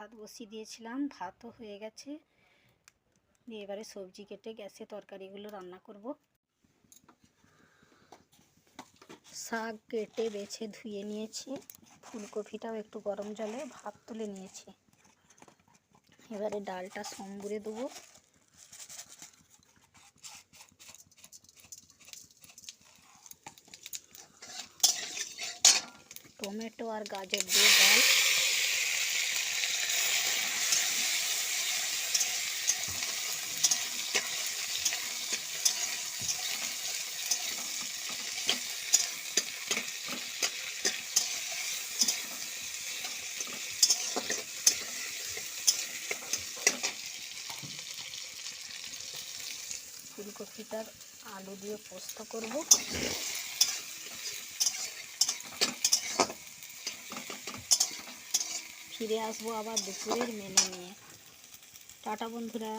ভাত বসিয়ে দিয়েছিলাম, ভাতও হয়ে গেছে। দিয়ে এবারে সবজি কেটে গ্যাসে তরকারিগুলো রান্না করব। শাক কেটে বেছে ধুয়ে নিয়েছি, ফুলকপিটাও একটু গরম জলে ভাত তুলে নিয়েছি। এবারে ডালটা সম্বুরে দেবো। টমেটো আর গাজর দিয়ে ডাল। ফুলকপিটার আলু দিয়ে পোস্ত করব। ফিরে আসবো আবার দুপুরের মেনু নিয়ে। টাটা বন্ধুরা।